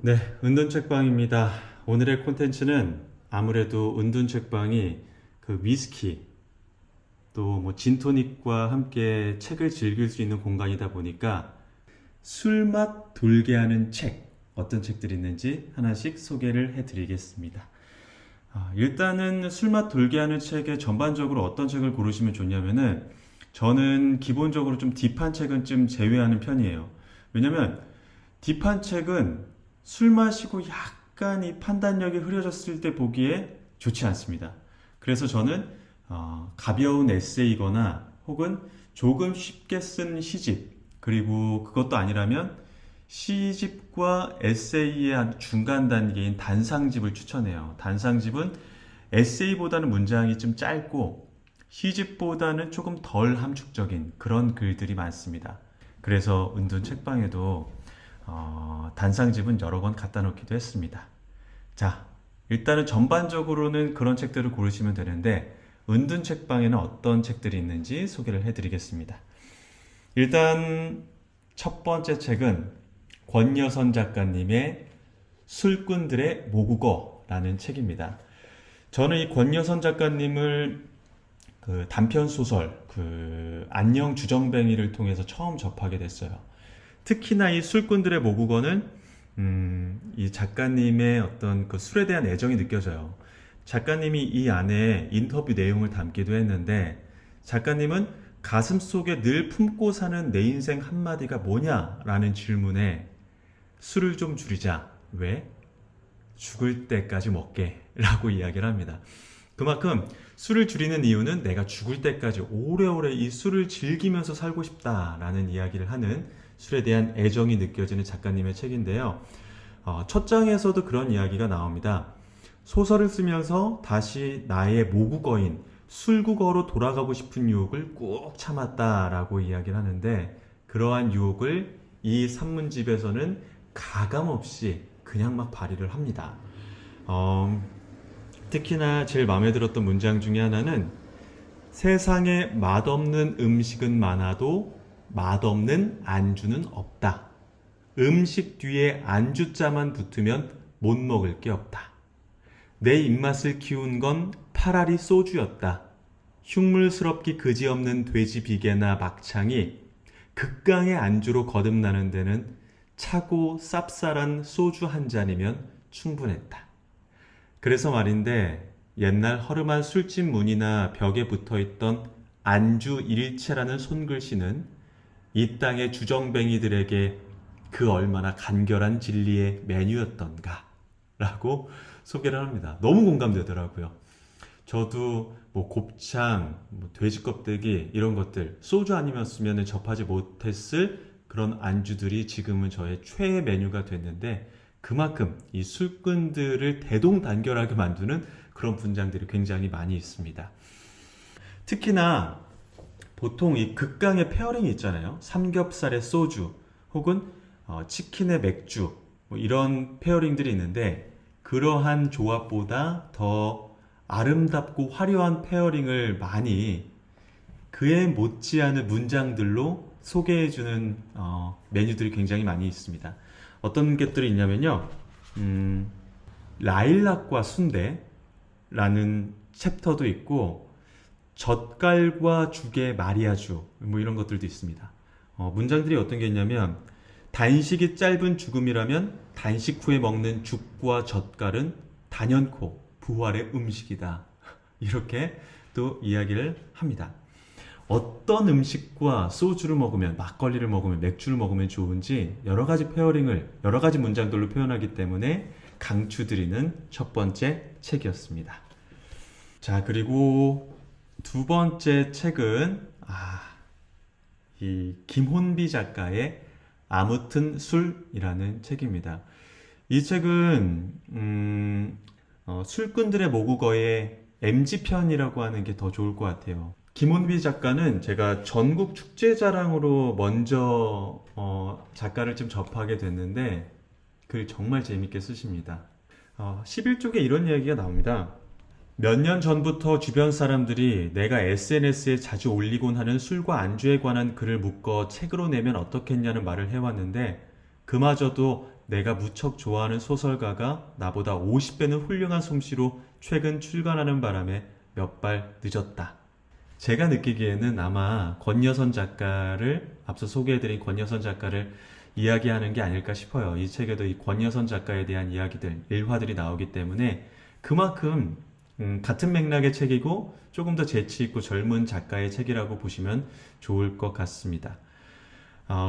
네, 은둔책방입니다. 오늘의 콘텐츠는 아무래도 은둔책방이 그 위스키 또 뭐 진토닉과 함께 책을 즐길 수 있는 공간이다 보니까 술맛 돌게 하는 책, 어떤 책들이 있는지 하나씩 소개를 해드리겠습니다. 일단은 술맛 돌게 하는 책에 전반적으로 어떤 책을 고르시면 좋냐면은 저는 기본적으로 좀 딥한 책은 좀 제외하는 편이에요. 왜냐면 딥한 책은 술 마시고 약간 이 판단력이 흐려졌을 때 보기에 좋지 않습니다. 그래서 저는 가벼운 에세이거나 혹은 조금 쉽게 쓴 시집, 그리고 그것도 아니라면 시집과 에세이의 한 중간 단계인 단상집을 추천해요. 단상집은 에세이보다는 문장이 좀 짧고 시집보다는 조금 덜 함축적인 그런 글들이 많습니다. 그래서 은둔 책방에도 단상집은 여러 권 갖다 놓기도 했습니다. 자, 일단은 전반적으로는 그런 책들을 고르시면 되는데 은둔 책방에는 어떤 책들이 있는지 소개를 해드리겠습니다. 일단 첫 번째 책은 권여선 작가님의 술꾼들의 모국어라는 책입니다. 저는 이 권여선 작가님을 그 단편 소설 안녕 주정뱅이를 통해서 처음 접하게 됐어요. 특히나 이 술꾼들의 모국어는 이 작가님의 어떤 그 술에 대한 애정이 느껴져요. 작가님이 이 안에 인터뷰 내용을 담기도 했는데 작가님은 가슴 속에 늘 품고 사는 내 인생 한마디가 뭐냐라는 질문에 술을 좀 줄이자. 왜? 죽을 때까지 먹게 라고 이야기를 합니다. 그만큼 술을 줄이는 이유는 내가 죽을 때까지 오래오래 이 술을 즐기면서 살고 싶다라는 이야기를 하는 술에 대한 애정이 느껴지는 작가님의 책인데요. 첫 장에서도 그런 이야기가 나옵니다. 소설을 쓰면서 다시 나의 모국어인 술국어로 돌아가고 싶은 유혹을 꾹 참았다라고 이야기를 하는데 그러한 유혹을 이 산문집에서는 가감없이 그냥 막 발휘를 합니다. 특히나 제일 마음에 들었던 문장 중에 하나는 세상에 맛없는 음식은 많아도 맛없는 안주는 없다. 음식 뒤에 안주자만 붙으면 못 먹을 게 없다. 내 입맛을 키운 건 파라리 소주였다. 흉물스럽기 그지없는 돼지 비계나 막창이 극강의 안주로 거듭나는 데는 차고 쌉쌀한 소주 한 잔이면 충분했다. 그래서 말인데 옛날 허름한 술집 문이나 벽에 붙어있던 안주 일체라는 손글씨는 이 땅의 주정뱅이들에게 그 얼마나 간결한 진리의 메뉴였던가 라고 소개를 합니다. 너무 공감되더라고요. 저도 뭐 곱창, 돼지 껍데기 이런 것들 소주 아니었으면 접하지 못했을 그런 안주들이 지금은 저의 최애 메뉴가 됐는데 그만큼 이 술꾼들을 대동단결하게 만드는 그런 분장들이 굉장히 많이 있습니다. 특히나 보통 이 극강의 페어링이 있잖아요. 삼겹살에 소주 혹은 치킨에 맥주 뭐 이런 페어링들이 있는데 그러한 조합보다 더 아름답고 화려한 페어링을 많이 그에 못지않은 문장들로 소개해주는 메뉴들이 굉장히 많이 있습니다. 어떤 것들이 있냐면요. 라일락과 순대라는 챕터도 있고 젓갈과 죽의 마리아주 뭐 이런 것들도 있습니다. 문장들이 어떤 게 있냐면 단식이 짧은 죽음이라면 단식 후에 먹는 죽과 젓갈은 단연코 부활의 음식이다. 이렇게 또 이야기를 합니다. 어떤 음식과 소주를 먹으면, 막걸리를 먹으면, 맥주를 먹으면 좋은지 여러 가지 페어링을 여러 가지 문장들로 표현하기 때문에 강추드리는 첫 번째 책이었습니다. 자, 그리고 두 번째 책은 이 김혼비 작가의 아무튼 술이라는 책입니다. 이 책은 술꾼들의 모국어의 MG편이라고 하는 게 더 좋을 것 같아요. 김혼비 작가는 제가 전국 축제자랑으로 먼저 작가를 좀 접하게 됐는데 글 정말 재밌게 쓰십니다. 11쪽에 이런 이야기가 나옵니다. 몇 년 전부터 주변 사람들이 내가 SNS에 자주 올리곤 하는 술과 안주에 관한 글을 묶어 책으로 내면 어떻겠냐는 말을 해왔는데 그마저도 내가 무척 좋아하는 소설가가 나보다 50배는 훌륭한 솜씨로 최근 출간하는 바람에 몇 발 늦었다. 제가 느끼기에는 아마 권여선 작가를, 앞서 소개해드린 권여선 작가를 이야기하는 게 아닐까 싶어요. 이 책에도 이 권여선 작가에 대한 이야기들, 일화들이 나오기 때문에 그만큼 같은 맥락의 책이고 조금 더 재치 있고 젊은 작가의 책이라고 보시면 좋을 것 같습니다.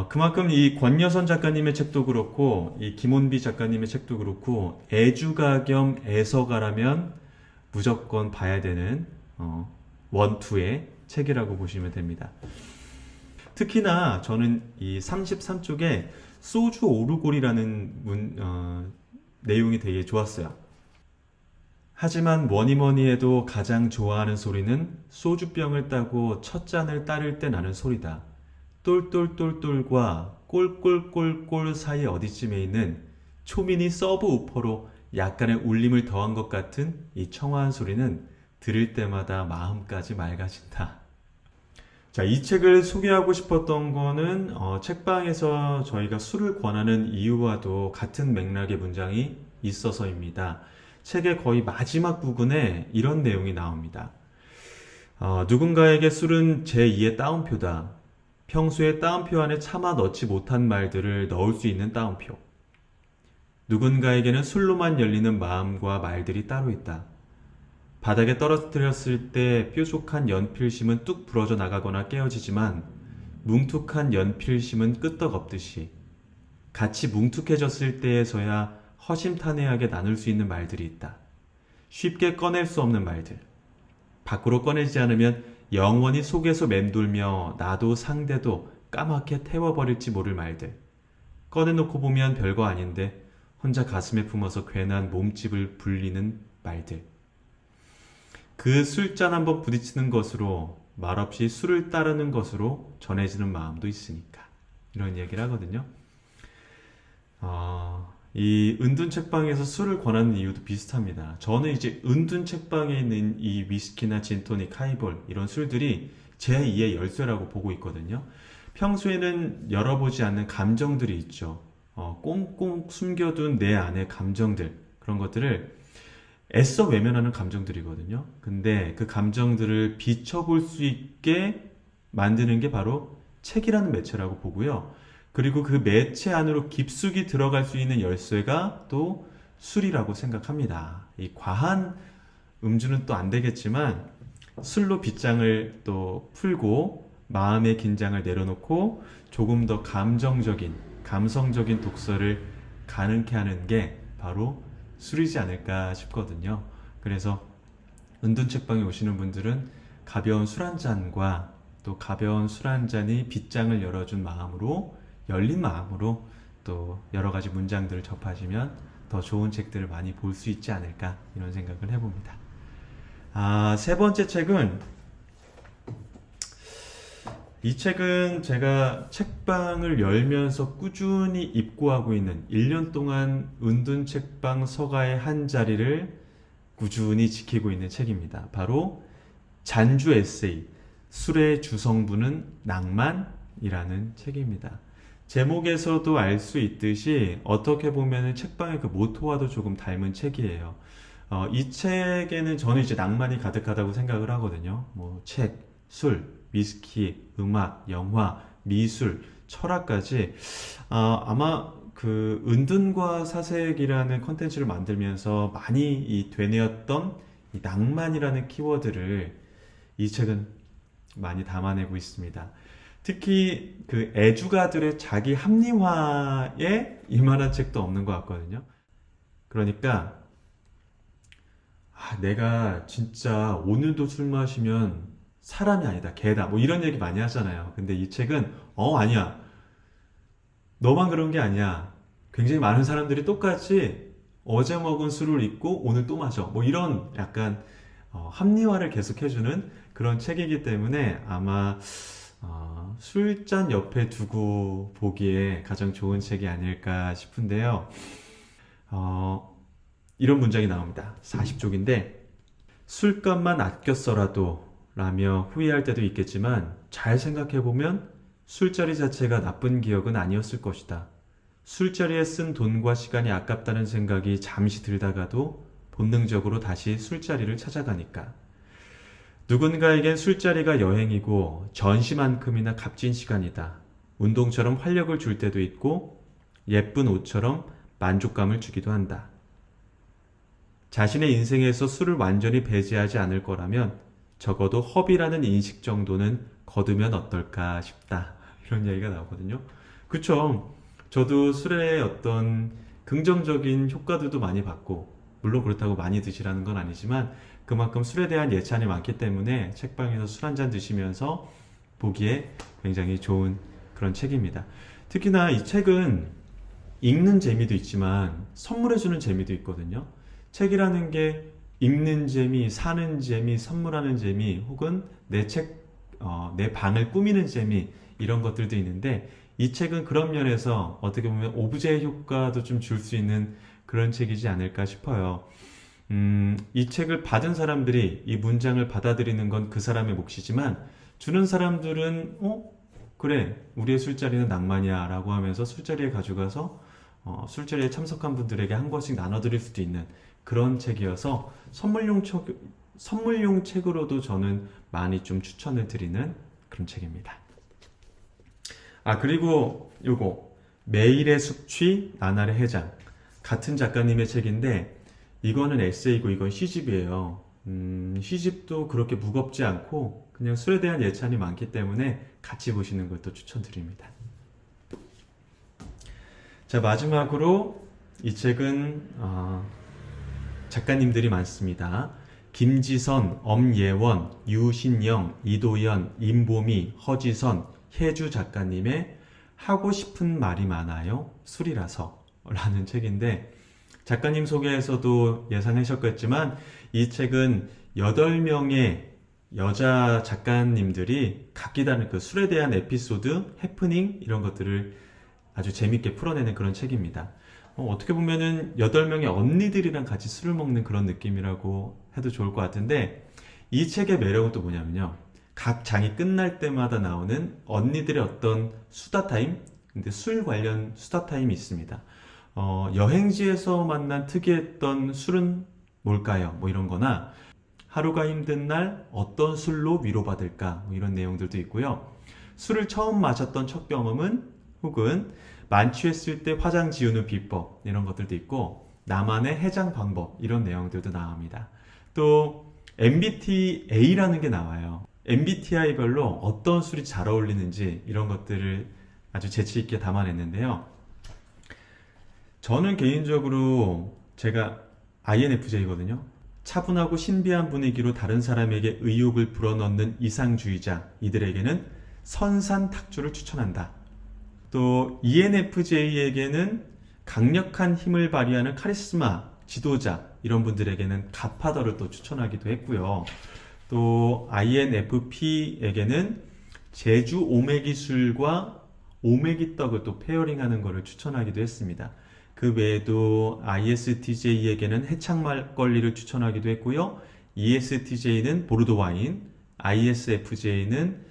그만큼 이 권여선 작가님의 책도 그렇고 이 김원비 작가님의 책도 그렇고 애주가 겸 애서가라면 무조건 봐야 되는 원투의 책이라고 보시면 됩니다. 특히나 저는 이 33쪽에 소주 오르골이라는 내용이 되게 좋았어요. 하지만 뭐니뭐니 해도 가장 좋아하는 소리는 소주병을 따고 첫 잔을 따를 때 나는 소리다. 똘똘똘똘과 꼴꼴꼴꼴 사이 어디쯤에 있는 초미니 서브 우퍼로 약간의 울림을 더한 것 같은 이 청아한 소리는 들을 때마다 마음까지 맑아진다. 자, 이 책을 소개하고 싶었던 거는 책방에서 저희가 술을 권하는 이유와도 같은 맥락의 문장이 있어서입니다. 책의 거의 마지막 부분에 이런 내용이 나옵니다. 누군가에게 술은 제2의 따옴표다. 평소에 따옴표 안에 차마 넣지 못한 말들을 넣을 수 있는 따옴표. 누군가에게는 술로만 열리는 마음과 말들이 따로 있다. 바닥에 떨어뜨렸을 때 뾰족한 연필심은 뚝 부러져 나가거나 깨어지지만 뭉툭한 연필심은 끄떡없듯이 같이 뭉툭해졌을 때에서야 허심탄회하게 나눌 수 있는 말들이 있다. 쉽게 꺼낼 수 없는 말들. 밖으로 꺼내지 않으면 영원히 속에서 맴돌며 나도 상대도 까맣게 태워버릴지 모를 말들. 꺼내놓고 보면 별거 아닌데 혼자 가슴에 품어서 괜한 몸집을 불리는 말들. 그 술잔 한번 부딪히는 것으로 말없이 술을 따르는 것으로 전해지는 마음도 있으니까. 이런 얘기를 하거든요. 이 은둔 책방에서 술을 권하는 이유도 비슷합니다. 저는 이제 은둔 책방에 있는 이 위스키나 진토닉, 하이볼 이런 술들이 제2의 열쇠라고 보고 있거든요. 평소에는 열어보지 않는 감정들이 있죠. 꽁꽁 숨겨둔 내 안의 감정들, 그런 것들을 애써 외면하는 감정들이거든요. 근데 그 감정들을 비춰볼 수 있게 만드는 게 바로 책이라는 매체라고 보고요. 그리고 그 매체 안으로 깊숙이 들어갈 수 있는 열쇠가 또 술이라고 생각합니다. 이 과한 음주는 또 안 되겠지만 술로 빗장을 또 풀고 마음의 긴장을 내려놓고 조금 더 감성적인 독서를 가능케 하는 게 바로 술이지 않을까 싶거든요. 그래서 은둔 책방에 오시는 분들은 가벼운 술 한 잔과 또 가벼운 술 한 잔이 빗장을 열어준 마음으로, 열린 마음으로 또 여러 가지 문장들을 접하시면 더 좋은 책들을 많이 볼 수 있지 않을까, 이런 생각을 해봅니다. 세 번째 책은, 이 책은 제가 책방을 열면서 꾸준히 입고하고 있는 1년 동안 은둔 책방 서가의 한 자리를 꾸준히 지키고 있는 책입니다. 바로 잔주 에세이, 술의 주성분은 낭만이라는 책입니다. 제목에서도 알 수 있듯이 어떻게 보면 책방의 그 모토와도 조금 닮은 책이에요. 이 책에는 저는 이제 낭만이 가득하다고 생각을 하거든요. 책, 술, 위스키, 음악, 영화, 미술, 철학까지 아마 그 은둔과 사색이라는 컨텐츠를 만들면서 많이 되뇌었던 이 낭만이라는 키워드를 이 책은 많이 담아내고 있습니다. 특히 그 애주가들의 자기 합리화에 이만한 책도 없는 것 같거든요. 그러니까 내가 진짜 오늘도 술 마시면 사람이 아니다, 개다, 이런 얘기 많이 하잖아요. 근데 이 책은 아니야, 너만 그런 게 아니야, 굉장히 많은 사람들이 똑같이 어제 먹은 술을 잊고 오늘 또 마셔, 이런 약간 합리화를 계속해주는 그런 책이기 때문에 아마 술잔 옆에 두고 보기에 가장 좋은 책이 아닐까 싶은데요. 이런 문장이 나옵니다. 40쪽인데, 술값만 아꼈어라도 라며 후회할 때도 있겠지만 잘 생각해보면 술자리 자체가 나쁜 기억은 아니었을 것이다. 술자리에 쓴 돈과 시간이 아깝다는 생각이 잠시 들다가도 본능적으로 다시 술자리를 찾아가니까. 누군가에겐 술자리가 여행이고 전시만큼이나 값진 시간이다. 운동처럼 활력을 줄 때도 있고 예쁜 옷처럼 만족감을 주기도 한다. 자신의 인생에서 술을 완전히 배제하지 않을 거라면 적어도 허비라는 인식 정도는 거두면 어떨까 싶다. 이런 이야기가 나오거든요. 그쵸? 저도 술의 어떤 긍정적인 효과들도 많이 받고, 물론 그렇다고 많이 드시라는 건 아니지만 그만큼 술에 대한 예찬이 많기 때문에 책방에서 술 한잔 드시면서 보기에 굉장히 좋은 그런 책입니다. 특히나 이 책은 읽는 재미도 있지만 선물해주는 재미도 있거든요. 책이라는 게 읽는 재미, 사는 재미, 선물하는 재미, 혹은 내 방을 꾸미는 재미, 이런 것들도 있는데, 이 책은 그런 면에서 어떻게 보면 오브제 효과도 좀 줄 수 있는 그런 책이지 않을까 싶어요. 이 책을 받은 사람들이 이 문장을 받아들이는 건 그 사람의 몫이지만, 주는 사람들은 그래, 우리의 술자리는 낭만이야 라고 하면서 술자리에 가져가서 술자리에 참석한 분들에게 한 권씩 나눠드릴 수도 있는 그런 책이어서 선물용 책으로도 저는 많이 좀 추천을 드리는 그런 책입니다. 그리고 요거 매일의 숙취, 나날의 해장, 같은 작가님의 책인데 이거는 에세이고 이건 시집이에요. 시집도 그렇게 무겁지 않고 그냥 술에 대한 예찬이 많기 때문에 같이 보시는 것도 추천드립니다. 자, 마지막으로 이 책은 작가님들이 많습니다. 김지선, 엄예원, 유신영, 이도연, 임보미, 허지선, 혜주 작가님의 하고 싶은 말이 많아요. 술이라서 라는 책인데, 작가님 소개에서도 예상하셨겠지만 이 책은 8명의 여자 작가님들이 각기 다른 그 술에 대한 에피소드, 해프닝 이런 것들을 아주 재밌게 풀어내는 그런 책입니다. 어떻게 보면은 8명의 언니들이랑 같이 술을 먹는 그런 느낌이라고 해도 좋을 것 같은데, 이 책의 매력은 또 뭐냐면요, 각 장이 끝날 때마다 나오는 언니들의 어떤 수다 타임, 근데 술 관련 수다 타임이 있습니다. 여행지에서 만난 특이했던 술은 뭘까요? 뭐 이런 거나, 하루가 힘든 날 어떤 술로 위로받을까? 뭐 이런 내용들도 있고요. 술을 처음 마셨던 첫 경험은, 혹은 만취했을 때 화장 지우는 비법, 이런 것들도 있고, 나만의 해장 방법, 이런 내용들도 나옵니다. 또 MBTI라는 게 나와요. MBTI별로 어떤 술이 잘 어울리는지 이런 것들을 아주 재치 있게 담아냈는데요. 저는 개인적으로 제가 INFJ거든요. 차분하고 신비한 분위기로 다른 사람에게 의욕을 불어넣는 이상주의자, 이들에게는 선산탁주를 추천한다. 또 ENFJ에게는 강력한 힘을 발휘하는 카리스마, 지도자, 이런 분들에게는 갓파더를 또 추천하기도 했고요. 또 INFP에게는 제주 오메기 술과 오메기 떡을 또 페어링하는 것을 추천하기도 했습니다. 그 외에도 ISTJ에게는 해창 막걸리를 추천하기도 했고요. ESTJ는 보르도 와인, ISFJ는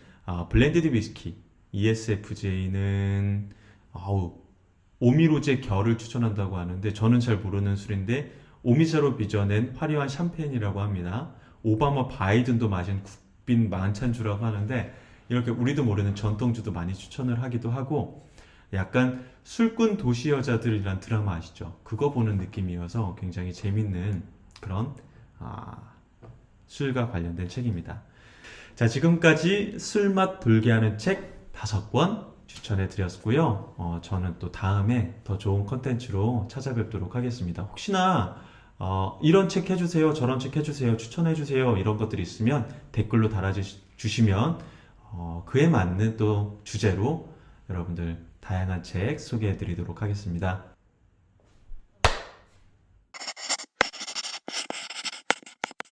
블렌디드 위스키, ESFJ는 오미로제 결을 추천한다고 하는데, 저는 잘 모르는 술인데 오미자로 빚어낸 화려한 샴페인이라고 합니다. 오바마 바이든도 마신 국빈 만찬주라고 하는데, 이렇게 우리도 모르는 전통주도 많이 추천을 하기도 하고, 약간 술꾼 도시 여자들이란 드라마 아시죠? 그거 보는 느낌이어서 굉장히 재밌는 그런 술과 관련된 책입니다. 자, 지금까지 술맛 돌게 하는 책 5권 추천해 드렸고요. 저는 또 다음에 더 좋은 컨텐츠로 찾아뵙도록 하겠습니다. 혹시나 이런 책 해주세요, 저런 책 해주세요, 추천해 주세요, 이런 것들이 있으면 댓글로 달아주시면 그에 맞는 또 주제로 여러분들 다양한 책 소개해 드리도록 하겠습니다.